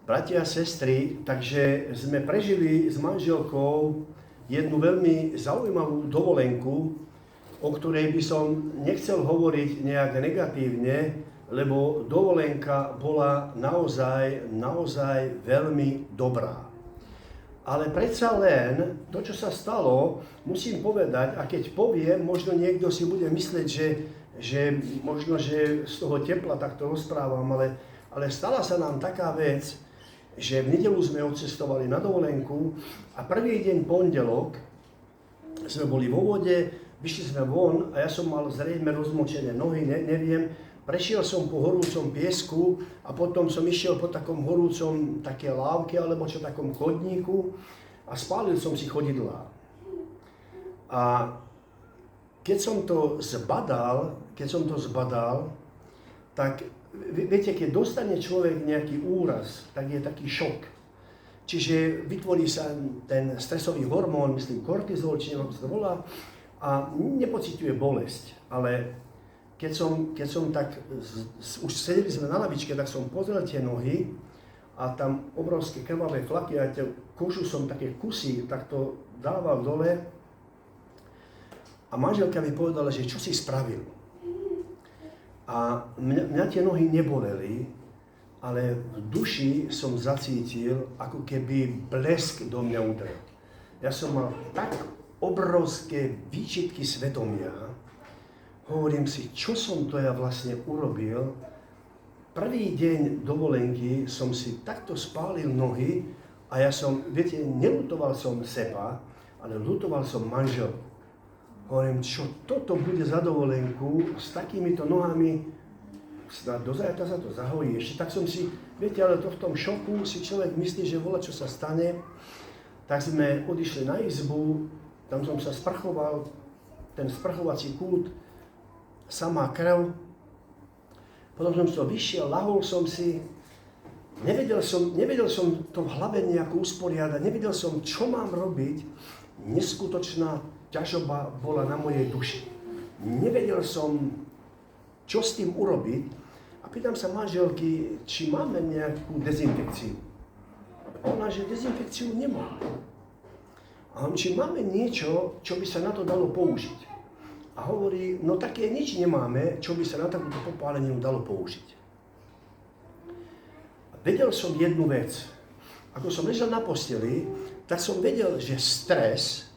Bratia a sestry, takže sme prežili s manželkou jednu veľmi zaujímavú dovolenku, o ktorej by som nechcel hovoriť nejak negatívne, lebo dovolenka bola naozaj veľmi dobrá. Ale predsa len to, čo sa stalo, musím povedať, a keď poviem, možno niekto si bude myslieť, že možno, že z toho tepla takto rozprávam, ale stala sa nám taká vec, že v nedeľu sme odcestovali na dovolenku a prvý deň pondelok sme boli vo vode, vyšli sme von a ja som mal zrejme rozmočené nohy, neviem. Prešiel som po horúcom piesku a potom som išiel po takom horúcom také lávke alebo čo takom chodníku a spálil som si chodidlá. A keď som to zbadal, tak viete, keď dostane človek nejaký úraz, tak je taký šok. Čiže vytvorí sa ten stresový hormón, myslím kortizol, či neviem, ako sa to volá, a nepociťuje bolesť. Ale keď som tak, už sedeli sme na lavičke, tak som pozrel tie nohy a tam obrovské krvavé flaky a kožu som také kusy, tak to dával dole. A manželka mi povedala, že čo si spravil. A mňa tie nohy neboleli, ale v duši som zacítil, ako keby blesk do mňa udrel. Ja som mal tak obrovské výčitky svedomia. Hovorím si, čo som to ja vlastne urobil. Prvý deň dovolenky som si takto spálil nohy a ja som, viete, neľutoval som seba, ale ľutoval som manželku. Hovorím, čo toto bude za dovolenku s takýmito nohami, snad do zajtra sa to zahojí. Ešte tak som si, viete, ale to v tom šoku si človek myslí, že voľa čo sa stane. Tak sme odišli na izbu, tam som sa sprchoval, ten sprchovací kút, samá krv. Potom som vyšiel, lahol som si, nevedel som to v hlave nejako usporiadať, nevedel som, čo mám robiť. Neskutočná ťažoba bola na mojej duši. Nevedel som, čo s tým urobiť a pýtam sa manželky, či máme nejakú dezinfekciu. Ona, že dezinfekciu nemá. A on, či máme niečo, čo by sa na to dalo použiť. A hovorí, no také nič nemáme, čo by sa na takúto popáleninu dalo použiť. A vedel som jednu vec. Ako som ležal na posteli, tak som vedel, že stres,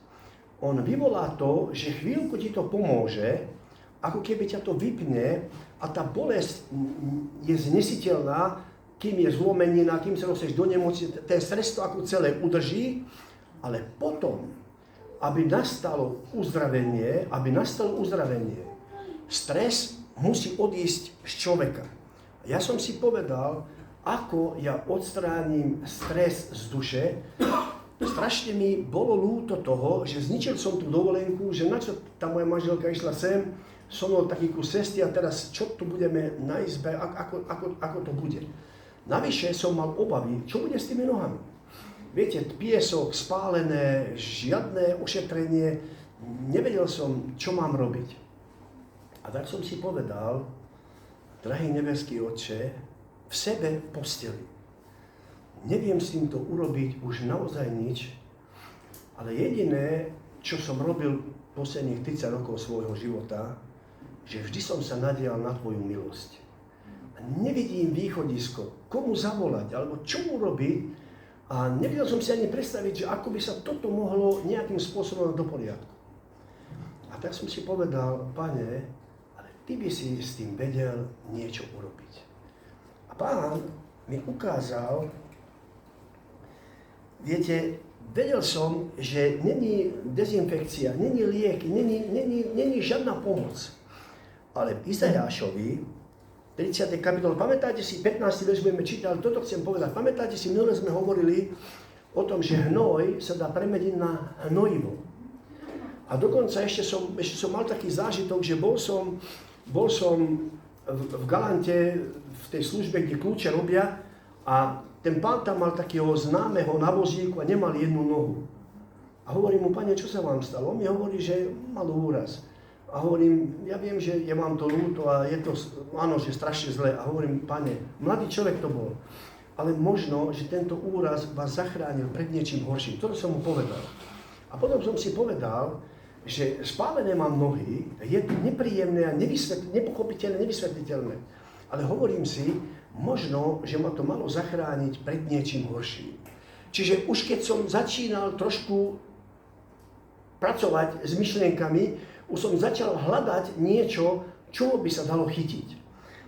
on vyvolá to, že chvíľku ti to pomôže, ako keby ťa to vypne a tá bolesť je znesiteľná, kým je zlomenina, kým sa dostaneš do nemoci, ten stres to ako celé udrží, ale potom, aby nastalo uzdravenie, stres musí odísť z človeka. Ja som si povedal, ako ja odstránim stres z duše. Strašne mi bolo ľúto toho, že zničil som tú dovolenku, že na čo tá moja manželka išla sem, som bol taký kus cesty a teraz čo tu budeme na izbe, ako to bude. Navyše som mal obavy, čo bude s tými nohami. Viete, piesok, spálené, žiadne ošetrenie, nevedel som, čo mám robiť. A tak som si povedal, drahý nebeský Otče, v sebe v posteli. Neviem s týmto urobiť už naozaj nič, ale jediné, čo som robil posledných 30 rokov svojho života, že vždy som sa nadial na Tvoju milosť. A nevidím východisko, komu zavolať, alebo čo urobiť, a nevedel som si ani predstaviť, že ako by sa toto mohlo nejakým spôsobom do poriadku. A tak som si povedal, Pane, ale Ty by si s tým vedel niečo urobiť. A Pán mi ukázal, viete, vedel som, že není dezinfekcia, není liek, není žiadna pomoc. Ale v Izajášovi, 30. kapitol, pamätáte si, 15. verš budeme čítať, ale toto chcem povedať. Pamätáte si, minule sme hovorili o tom, že hnoj sa dá premeniť na hnojivo. A dokonca ešte som mal taký zážitok, že bol som v Galante, v tej službe, kde kľúče robia, a ten pán tam mal takého známeho na vozíku a nemal jednu nohu. A hovorím mu, Pane, čo sa vám stalo? On mi hovorí, že mal úraz. A hovorím, ja viem, že je vám to ľúto a je to, áno, že strašne zle. A hovorím, Pane, mladý človek to bol. ale možno, že tento úraz vás zachránil pred niečím horším. To som mu povedal. A potom som si povedal, že spálené mám nohy, je to nepríjemné a nepochopiteľné, nevysvetliteľné. Ale hovorím si, možno, že ma to malo zachrániť pred niečím horším. Čiže už keď som začínal trošku pracovať s myšlienkami, už som začal hľadať niečo, čo by sa dalo chytiť.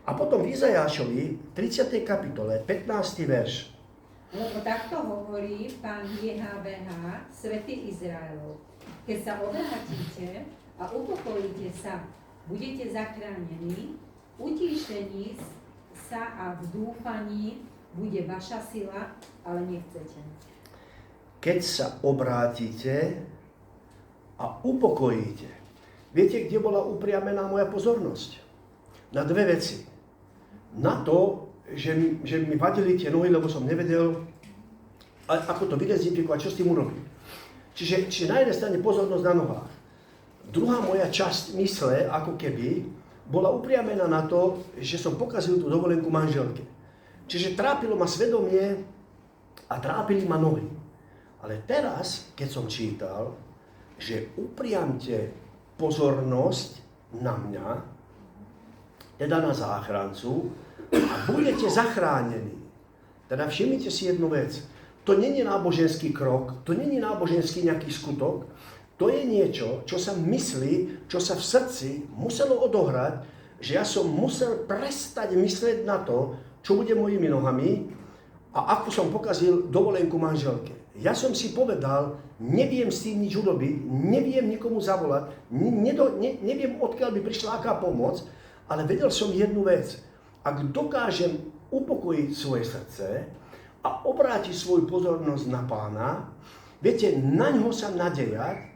A potom v Izajášovi, 30. kapitole, 15. verš. Lebo takto hovorí Pán JHVH, Svätý Izraelov. Keď sa obohatíte a upokojíte sa, budete zachránení, utíšení sa a v dúfaní bude vaša sila, ale nechcete. Keď sa obrátite a upokojíte. Viete, kde bola upriamená moja pozornosť? Na dve veci. Na to, že mi vadili tie nohy, lebo som nevedel, ako to vydezinfikovať, čo s tým urobiť. Čiže na jednej strane pozornosť na nohách. Druhá moja časť mysle, ako keby, bola upriamená na to, že som pokazil tú dovolenku manželke. Čiže trápilo ma svedomie a trápili ma nohy. Ale teraz, keď som čítal, že upriamte pozornosť na mňa, teda na záchrancu, a budete zachránení. Teda všimnite si jednu vec. To nie je náboženský krok, to nie je náboženský nejaký skutok, to je niečo, čo sa myslí, čo sa v srdci muselo odohrať, že ja som musel prestať myslieť na to, čo bude mojimi nohami a ako som pokazil dovolenku manželke. Ja som si povedal, neviem s tým nič urobiť, neviem nikomu zavolať, neviem, odkiaľ by prišla aká pomoc, ale vedel som jednu vec. Ak dokážem upokojiť svoje srdce a obrátiť svoju pozornosť na Pána, viete, na ňo sa nadejať,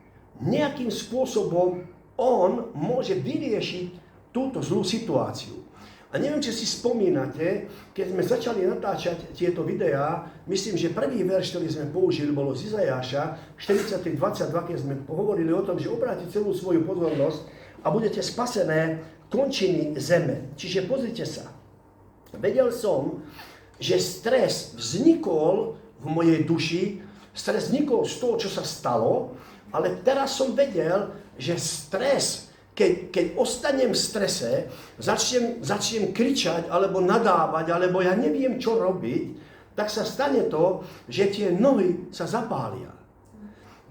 nejakým spôsobom on môže vyriešiť túto zlú situáciu. A neviem, či si spomínate, keď sme začali natáčať tieto videá, myslím, že prvý verš, ktorý sme použili, bolo z Izajáša 43:22, keď sme hovorili o tom, že obrátiť celú svoju pozornosť a budete spasené končiny zeme. Čiže pozrite sa, vedel som, že stres vznikol v mojej duši, stres vznikol z toho, čo sa stalo, ale teraz som vedel, že stres, keď ostanem v strese, začnem kričať, alebo nadávať, alebo ja neviem, čo robiť, tak sa stane to, že tie nohy sa zapália.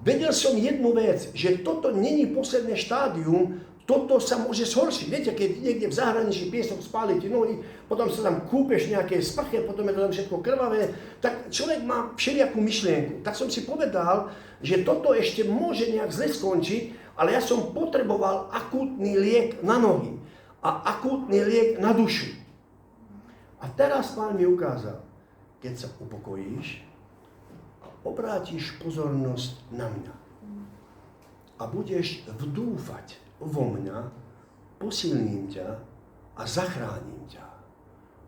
Vedel som jednu vec, že toto není posledné štádium, toto sa môže zhoršiť. Viete, keď niekde v zahraničí piesok spáli tie nohy, potom sa tam kúpeš nejaké sprche, potom je to tam všetko krvavé, tak človek má všelijakú myšlienku. Tak som si povedal, že toto ešte môže nejak zle skončiť, ale ja som potreboval akútny liek na nohy a akútny liek na dušu. A teraz Pán mi ukázal, keď sa upokojíš a obrátiš pozornosť na mňa a budeš vdúfať vo mňa, posilním ťa a zachránim ťa.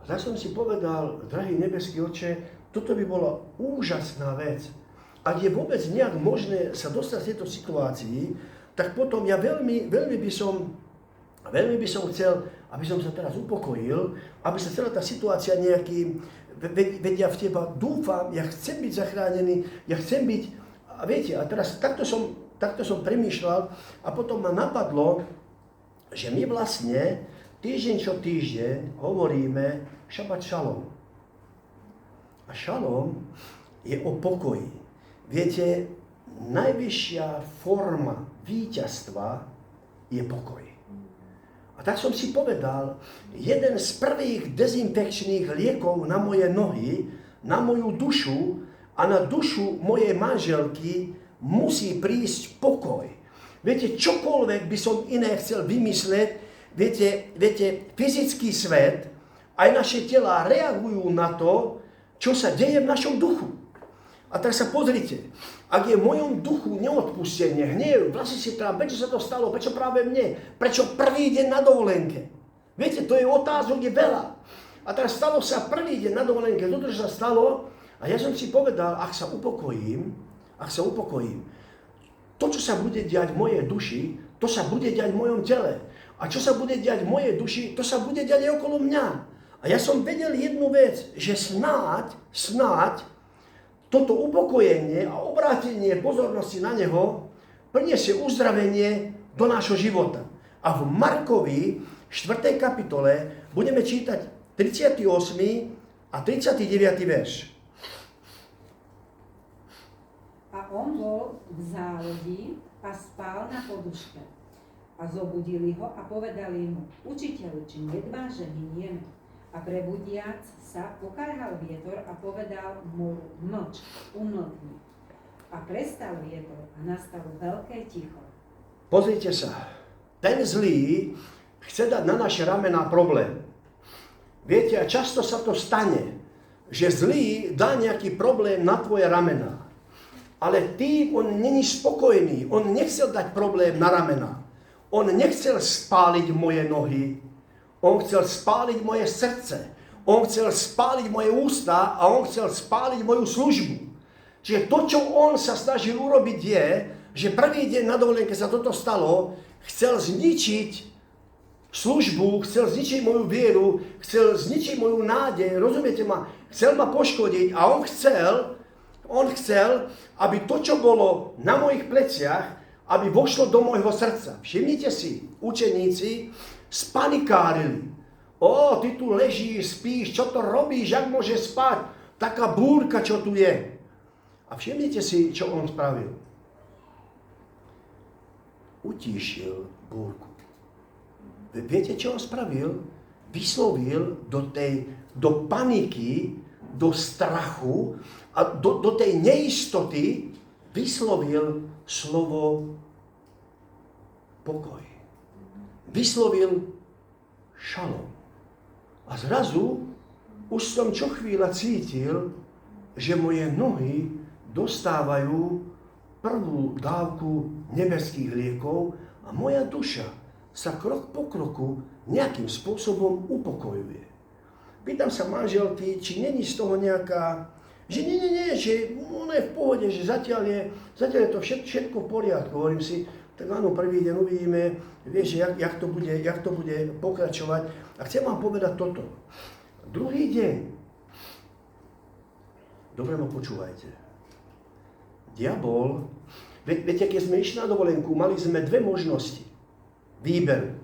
A tak som si povedal, drahý nebeský Otče, toto by bola úžasná vec. Ak je vôbec nejak možné sa dostať z tejto situácii, tak potom ja veľmi by som chcel, aby som sa teraz upokojil, aby sa celá tá situácia nejaký, vedia v teba, dúfam, ja chcem byť zachránený, ja chcem byť, a viete, a teraz takto som premýšľal a potom ma napadlo, že my vlastne týždeň čo týždeň hovoríme šabat šalom. A šalom je o pokoji. Viete, najvyššia forma víťazstva je pokoj. A tak som si povedal, jeden z prvých dezinfekčných liekov na moje nohy, na moju dušu a na dušu mojej manželky musí prísť pokoj. Viete, čokoľvek by som iné chcel vymyslieť, viete, fyzický svet, aj naše telá reagujú na to, čo sa deje v našom duchu. A tak sa pozrite, ak je v mojom duchu neodpustenie, hnev, vlastne si trám, prečo sa to stalo, prečo práve mne, prečo prvý deň na dovolenke. Viete, to je otázok, je veľa. A teraz stalo sa prvý deň na dovolenke, toto sa stalo, a ja som si povedal, ak sa upokojím, to, čo sa bude diať v mojej duši, to sa bude diať v mojom tele. A čo sa bude diať v mojej duši, to sa bude diať aj okolo mňa. A A ja som vedel jednu vec, že snáď toto upokojenie a obrátenie pozornosti na neho priniesie uzdravenie do nášho života. A v Markovi 4. kapitole budeme čítať 38. a 39. verš. A on bol v zálodi a spal na poduške. A zobudili ho a povedali mu: Učiteľu, či nedbáš, že hynieme? A prebudiac sa pokarhal vietor a povedal mu: Mlč, umlkni. A prestal vietor a nastalo veľké ticho. Pozrite sa, ten zlý chce dať na naše ramená problém. Viete, a často sa to stane, že zlý dá nejaký problém na tvoje ramená. Ale on není spokojný, on nechcel dať problém na ramená. On nechcel spáliť moje nohy, on chcel spáliť moje srdce, on chcel spáliť moje ústa a on chcel spáliť moju službu. Čiže to, čo on sa snažil urobiť je, že prvý deň na dovolenke sa toto stalo, chcel zničiť službu, chcel zničiť moju vieru, chcel zničiť moju nádej, rozumiete ma? Chcel ma poškodiť a on chcel, aby to, čo bolo na mojich pleciach, aby vošlo do môjho srdca. Všimnite si, učeníci spanikárili. Ty tu ležíš, spíš, čo to robíš, jak môžeš spať? Taká búrka, čo tu je. A všimnite si, čo on spravil. Utíšil búrku. Viete, čo on spravil? Vyslovil do paniky, do strachu a do tej neistoty vyslovil slovo pokoj. Vyslovil šalom. A zrazu už som čo chvíľa cítil, že moje nohy dostávajú prvú dávku nebeských liekov a moja duša sa krok po kroku nejakým spôsobom upokojuje. Pýtam sa manželky, či není z toho nejaká, že nie, že ono je v pohode, že zatiaľ je to všetko v poriadku. Hovorím si, tak áno, prvý deň uvidíme, vieš, jak to bude pokračovať. A chcem vám povedať toto. Druhý deň, dobre ma počúvajte, diabol, viete, keď sme išli na dovolenku, mali sme dve možnosti výberu.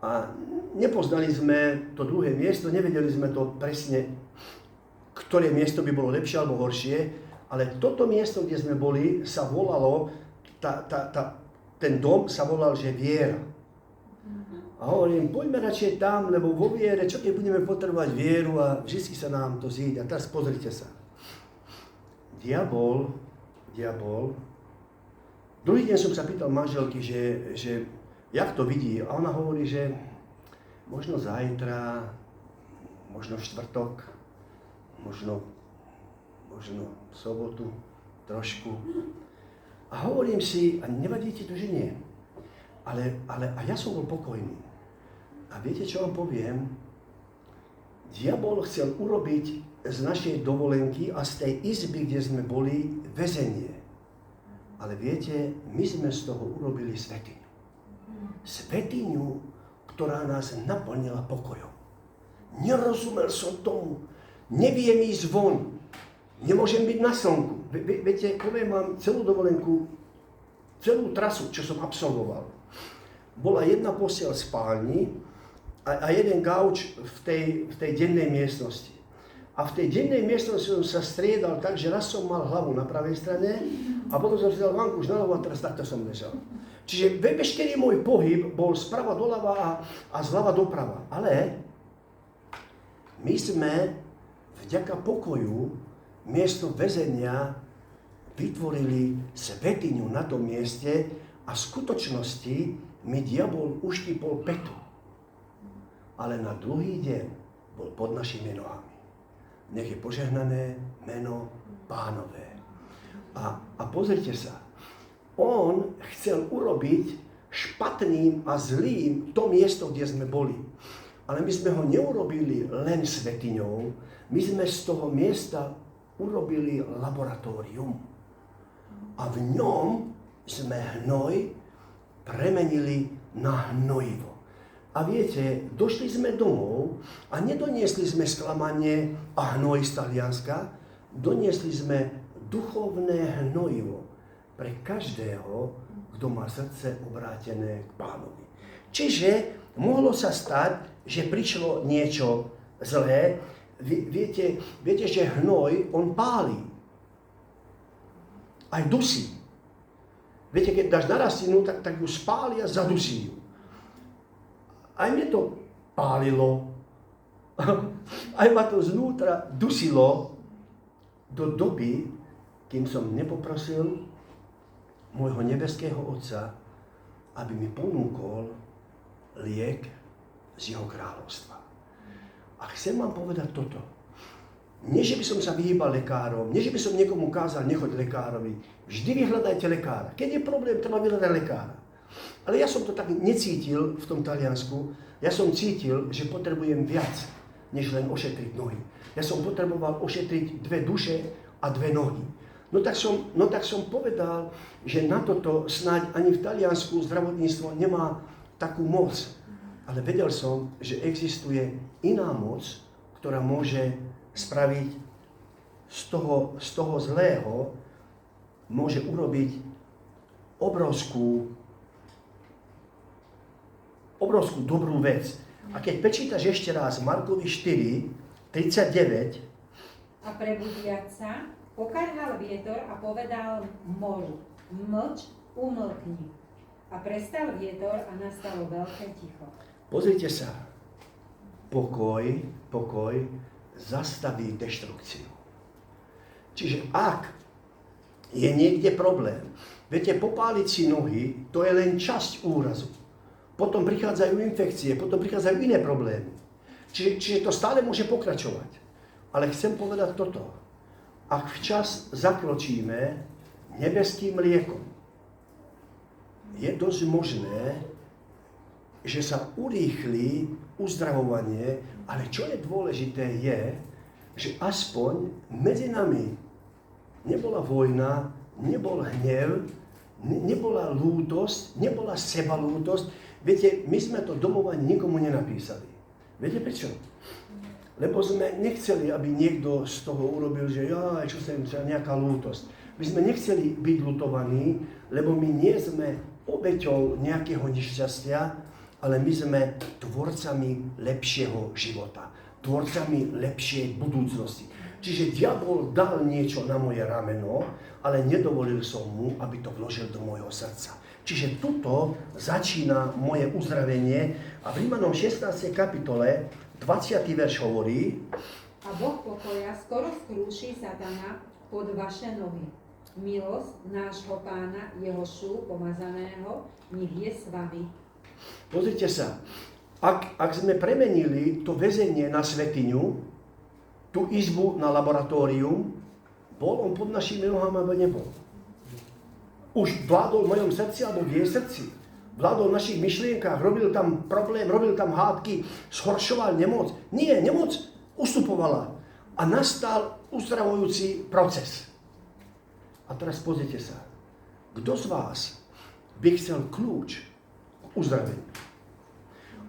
A nepoznali sme to druhé miesto, nevedeli sme to presne, ktoré miesto by bolo lepšie alebo horšie, ale toto miesto, kde sme boli, sa volalo, ten dom sa volal, že Viera. A hovorím, poďme radšej tam, lebo vo viere, čo keď budeme potrebovať vieru a vždy sa nám to zíde. A teraz pozrite sa. Diabol, druhý deň som sa pýtal manželky, že jak to vidí. A ona hovorí, že možno zajtra, možno v štvrtok, možno v sobotu, trošku. A hovorím si, a nevadí ti to, že nie. Ale ja som bol pokojný. A viete, čo vám poviem? Diabol chcel urobiť z našej dovolenky a z tej izby, kde sme boli, väzenie. Ale viete, my sme z toho urobili svätyňu. Svätyňu, ktorá nás naplnila pokojom. Nerozumel som tomu. Neviem ísť von. Nemôžem byť na slnku. Viete, poviem vám celú dovolenku, celú trasu, čo som absolvoval. Bola jedna posteľ v spálni a jeden gauč v tej dennej miestnosti. A v tej dennej miestnosti som sa striedal tak, že raz som mal hlavu na pravej strane a potom som si dal vanku už na ľavo a teraz takto som ležal. Čiže veškerý môj pohyb bol sprava doľava a zľava doprava. Ale my sme vďaka pokoju miesto väzenia vytvorili svätyňu na tom mieste a v skutočnosti mi diabol uštípol petu. Ale na druhý deň bol pod našimi nohami. Nech je požehnané meno Pánové. A pozrite sa, on chcel urobiť špatným a zlým to miesto, kde sme boli. Ale my sme ho neurobili len svätyňou, my sme z toho miesta urobili laboratórium. A v ňom sme hnoj premenili na hnojivo. A viete, došli sme domov a nedoniesli sme sklamanie a hnoj z Talianska, doniesli sme duchovné hnojivo pre každého, kto má srdce obrátené k Pánovi. Čiže mohlo sa stať, že prišlo niečo zlé. Viete, že hnoj, on páli. Aj dusí. Viete, keď dáš na rastlinu, tak ju spáli a zadusí ju. Aj mne to pálilo. Aj ma to znútra dusilo do doby, kým som nepoprosil môjho nebeského Otca, aby mi ponúkol liek z jeho kráľovstva. A chcem vám povedať toto. Nie, že by som sa vyhýbal lekárom, nie, že by som niekomu kázal, nechoď lekárovi. Vždy vyhľadajte lekára. Keď je problém, treba vyhľadať lekára. Ale ja som to tak necítil v tom Taliansku. Ja som cítil, že potrebujem viac, než len ošetriť nohy. Ja som potreboval ošetriť 2 duše a 2 nohy. No tak som povedal, že na toto snáď ani v Taliansku zdravotníctvo nemá takú moc. Ale vedel som, že existuje iná moc, ktorá môže spraviť z toho zlého, môže urobiť obrovskú dobrú vec. A keď prečítaš ešte raz Markovi 4:39, a prebudiac sa, pokarhal vietor a povedal moru, mlč, umlkni. A prestal vietor a nastalo veľké ticho. pozrite sa, pokoj zastaví deštrukciu. Čiže ak je niekde problém, viete, popáliť si nohy, to je len časť úrazu. Potom prichádzajú infekcie, potom prichádzajú iné problémy. Čiže to stále môže pokračovať. Ale chcem povedať toto. Ak včas zakročíme nebeským liekom, je dosť možné, že sa urýchli uzdravovanie, ale čo je dôležité je, že aspoň medzi nami nebola vojna, nebol hnev, nebola lútosť, nebola sebalútosť. Viete, my sme to domov ani nikomu nenapísali. Viete prečo? Lebo sme nechceli, aby niekto z toho urobil, že čo sa im nejaká lútosť. My sme nechceli byť lutovaní, lebo my nie sme obeťou nejakého nešťastia, ale my sme tvorcami lepšieho života, tvorcami lepšej budúcnosti. Čiže diabol dal niečo na moje rameno, ale nedovolil som mu, aby to vložil do môjho srdca. Čiže tuto začína moje uzdravenie a v Rímanom 16. kapitole 20. verš hovorí: A Boh pokoja skoro skrúši Satana pod vaše nohy. Milosť nášho Pána Jehošu pomazaného nech je s vami. Pozrite sa, ak sme premenili to väzenie na svätyňu, tú izbu na laboratórium, bol on pod našimi nohami, alebo nebol? Už vládol v mojom srdci, alebo v jej srdci. Vládol v našich myšlienkách, robil tam problém, robil tam hádky, zhoršoval nemoc. Nie, nemoc ustupovala. A nastal uzdravujúci proces. A teraz pozrite sa. Kto z vás by chcel kľúč k uzdraveniu?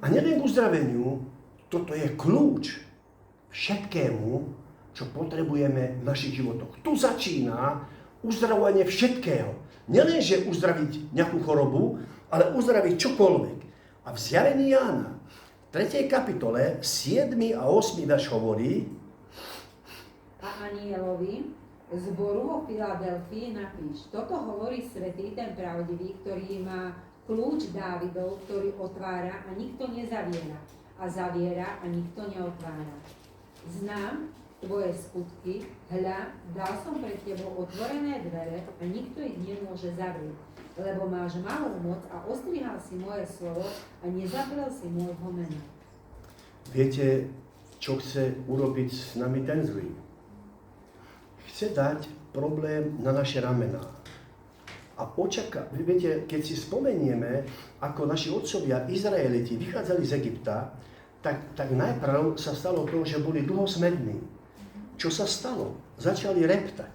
A nielen k uzdraveniu, toto je kľúč všetkému, čo potrebujeme v našich životoch. Tu začína uzdravovanie všetkého. Nielen, že uzdraviť nejakú chorobu, ale uzdraviť čokoľvek. A v zjavení Jána, v 3. kapitole, 7. a 8. verš hovorí: A anielovi zboru vo Filadelfii napíš: Toto hovorí svätý, ten pravdivý, ktorý má kľúč Dávidov, ktorý otvára a nikto nezaviera, a zaviera a nikto neotvára. Znám tvoje skutky, hľa, dal som pred tebou otvorené dvere a nikto ich nemôže zavrieť, lebo máš malú moc a ostrihal si moje slovo a nezaprel si môjho mena. Viete, čo chce urobiť s nami ten zlý? Chce dať problém na naše ramená. A viete, keď si spomenieme, ako naši otcovia Izraeliti vychádzali z Egypta, tak najprv sa stalo to, že boli dlhosmední. Čo sa stalo? Začali reptať.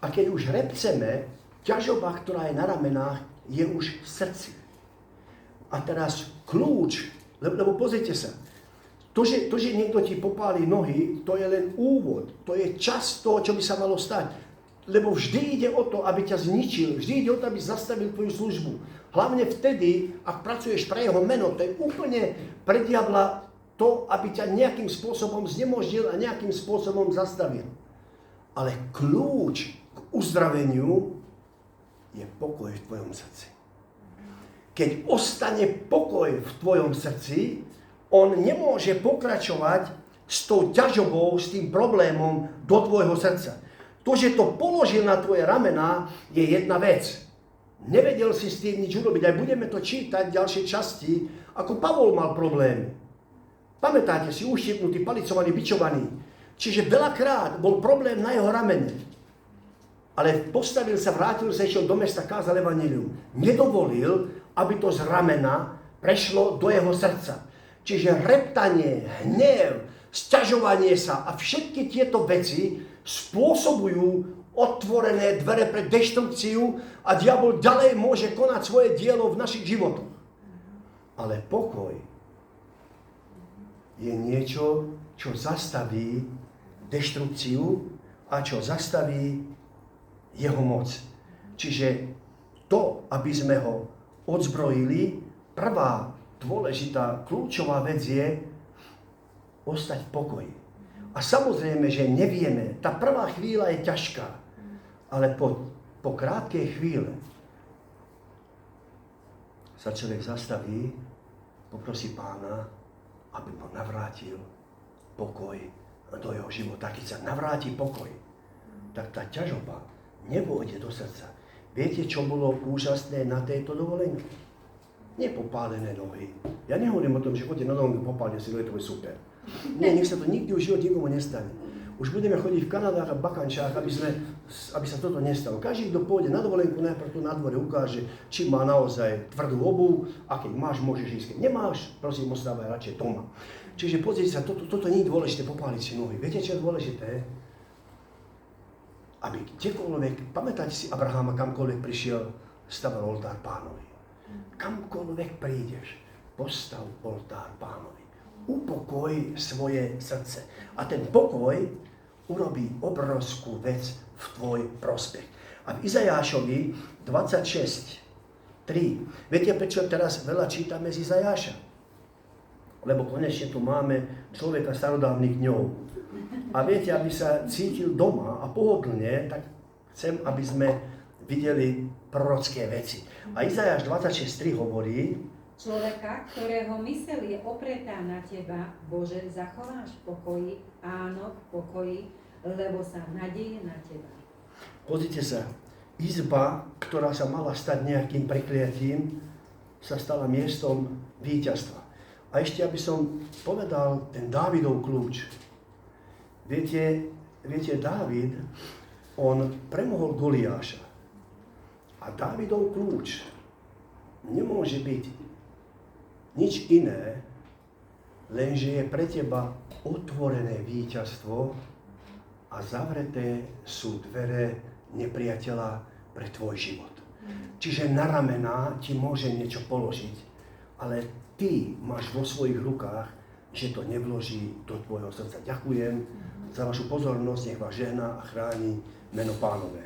A keď už repceme, ťažoba, ktorá je na ramenách, je už v srdci. A teraz kľúč, lebo pozrite sa, to, že niekto ti popálí nohy, to je len úvod, to je čas toho, čo by sa malo stať. Lebo vždy ide o to, aby ťa zničil, vždy ide o to, aby zastavil tvoju službu. Hlavne vtedy, ak pracuješ pre jeho meno, to je úplne pre diabla to, aby ťa nejakým spôsobom znemožnil a nejakým spôsobom zastavil. Ale kľúč k uzdraveniu je pokoj v tvojom srdci. Keď ostane pokoj v tvojom srdci, on nemôže pokračovať s tou ťažobou, s tým problémom do tvojho srdca. To, že to položil na tvoje ramená, je jedna vec. Nevedel si s tým nič urobiť. Aj budeme to čítať v ďalšej časti, ako Pavol mal problémy. Pamätáte si, uštipnutý, palicovaný, bičovaný. Čiže veľakrát bol problém na jeho ramene. Ale postavil sa, vrátil sa, išiel do mesta, kázal evanjelium. Nedovolil, aby to z ramena prešlo do jeho srdca. Čiže reptanie, hnev, sťažovanie sa a všetky tieto veci spôsobujú otvorené dvere pre deštrukciu a diabol ďalej môže konať svoje dielo v našich životoch. Ale pokoj je niečo, čo zastaví deštrukciu a čo zastaví jeho moc. Čiže to, aby sme ho odzbrojili, prvá dôležitá, kľúčová vec je ostať v pokoji. A samozrejme, že nevieme, tá prvá chvíľa je ťažká, ale po krátkej chvíle sa človek zastaví, poprosí Pána, aby mu navrátil pokoj do jeho života. Keď sa navráti pokoj, tak tá ťažoba nevôjde do srdca. Viete, čo bolo úžasné na tejto dovolenke? Nepopálené nohy. Ja nehovorím o tom, že chodíte na dovolenku popálne si nohy, to je super. Nie, nech sa to nikdy v živote nikomu nestane. Už budeme chodiť v Kanadách a Bakančách, aby sa toto nestalo. Každý, kto pôjde na dovolenku, najprv tu na dvore ukáže, či má naozaj tvrdú obuv, a keď máš, môžeš ísť. Keď nemáš, prosím, ostávaj radšej doma. Čiže pozrite sa, toto nie je dôležité popáliť si nohy. Viete, čo je dôležité? Aby kdekoľvek, pamätáte si Abraháma, kamkoľvek prišiel, staval oltár Pánovi. Kamkoľvek prídeš, postav oltár Pánovi. Upokoj svoje srdce. A ten pokoj urobí obrovskú vec v tvoj prospech. A v Izajášovi 26:3. Viete, prečo teraz veľa čítame z Izajáša? Lebo konečne tu máme človeka starodávnych dňov. A viete, aby sa cítil doma a pohodlne, tak chcem, aby sme videli prorocké veci. A Izajáš 26:3 hovorí: Človeka, ktorého myseľ je opretá na teba, Bože, zachováš v pokoji, áno, v pokoji, lebo sa nadeje na teba. Pozrite sa, izba, ktorá sa mala stať nejakým prekliatím, sa stala miestom víťazstva. A ešte, aby som povedal ten Dávidov kľúč. Viete, Dávid, on premohol Goliáša. A Dávidov kľúč nemôže byť nič iné, lenže je pre teba otvorené víťazstvo a zavreté sú dvere nepriateľa pre tvoj život. Čiže na ramená ti môže niečo položiť, ale ty máš vo svojich rukách, že to nevloží do tvojho srdca. Ďakujem za vašu pozornosť, nech vás žehná a chráni meno Pánové.